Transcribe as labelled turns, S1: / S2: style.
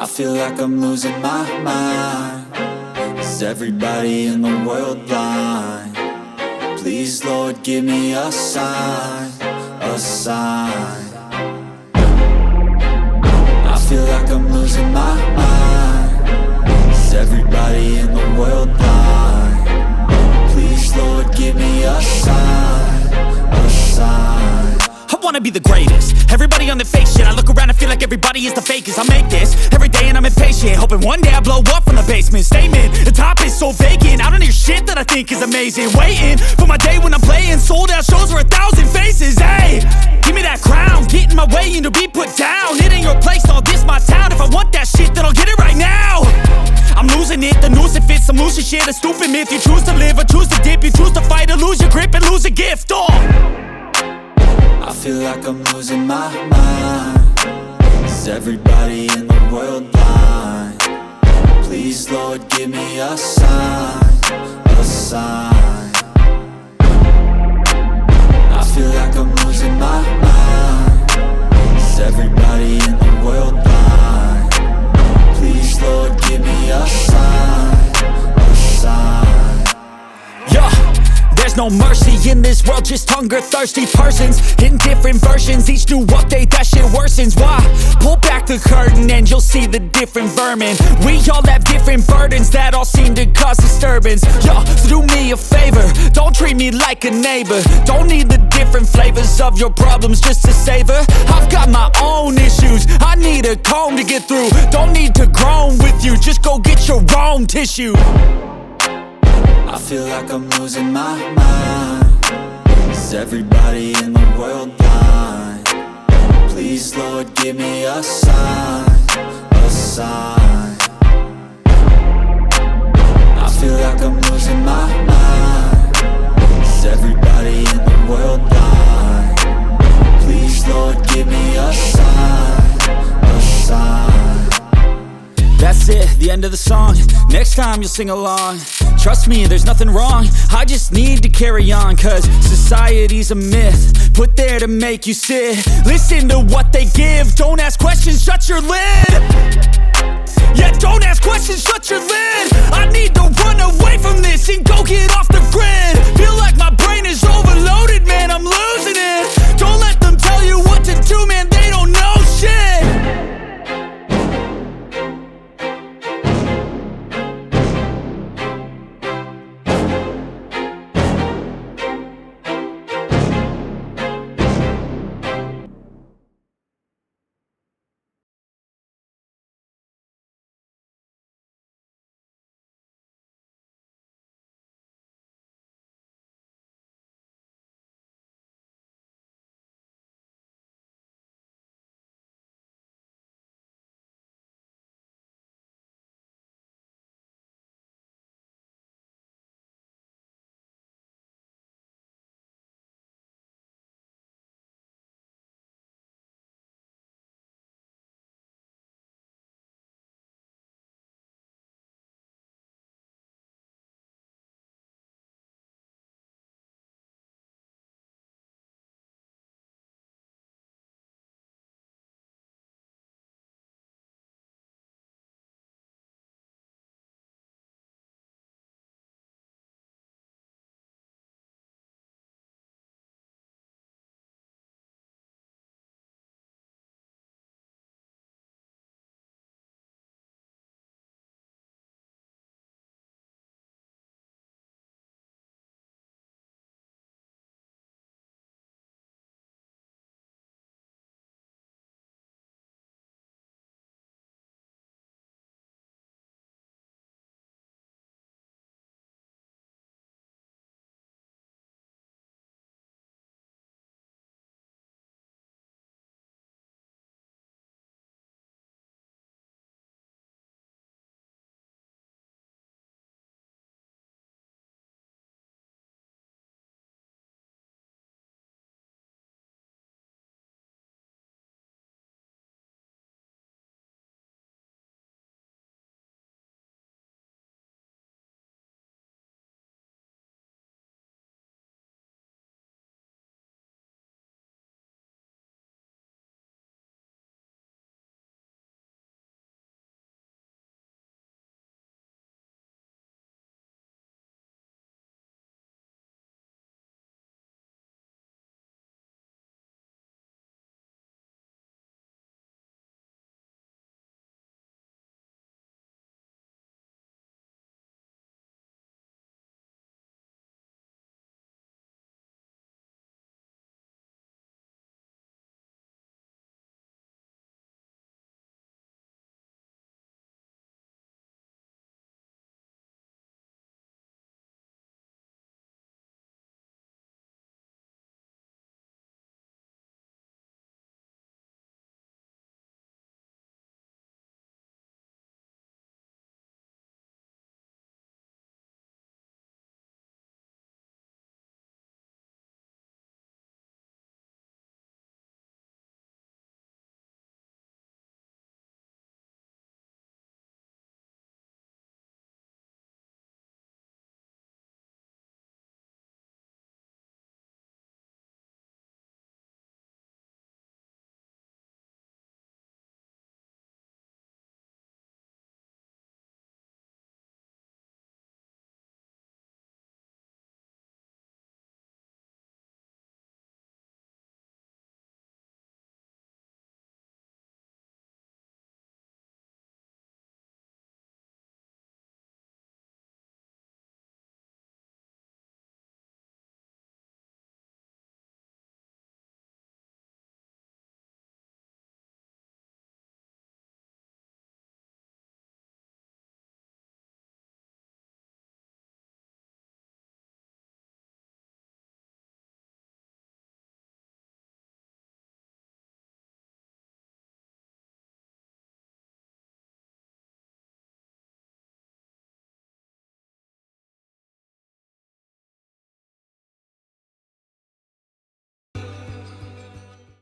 S1: I feel like I'm losing my mind. Is everybody in the world blind? Please, Lord, give me a sign, a sign. I feel like I'm losing my mind. Is everybody in the world blind? Please, Lord, give me a sign, a sign.
S2: I wanna be the greatest. Everybody on the fake shit. I look around and feel like everybody is the fakest. I make this every day and I'm impatient, hoping one day I blow up from the basement. Statement, the top is so vacant. I don't hear shit that I think is amazing. Waiting for my day when I'm playing sold out shows for 1,000 faces. Hey, give me that crown, get in my way and to be put down. It ain't your place, all this my town. If I want that shit, then I'll get it right now. I'm losing it, the noose it fits. I'm losing shit, a stupid myth. You choose to live or choose to dip. You choose to fight or lose your grip and lose a gift.
S1: I feel like I'm losing my mind. Is everybody in the world blind? Please, Lord, give me a sign, a sign. I feel like I'm losing my mind. Is everybody in the world blind? Please, Lord, give me a sign, a sign.
S2: Yeah. There's no mercy in this world, just hunger-thirsty persons in different versions. Each new update, that shit worsens. Why? Pull back the curtain and you'll see the different vermin. We all have different burdens that all seem to cause disturbance. Yo, so do me a favor, don't treat me like a neighbor. Don't need the different flavors of your problems just to savor. I've got my own issues, I need a comb to get through. Don't need to groan with you, just go get your own tissue.
S1: I feel like I'm losing my mind. Is everybody in the world blind? Please, Lord, give me a sign, a sign. I feel like I'm losing my mind. Is everybody in the world blind? Please, Lord, give me a sign, a sign.
S2: That's it, the end of the song. Next time you'll sing along. Trust me, there's nothing wrong. I just need to carry on, cause society's a myth put there to make you sit. Listen to what they give. Don't ask questions, shut your lid. Yeah, don't ask questions, shut your lid. I need to run away from this and go get off the grid.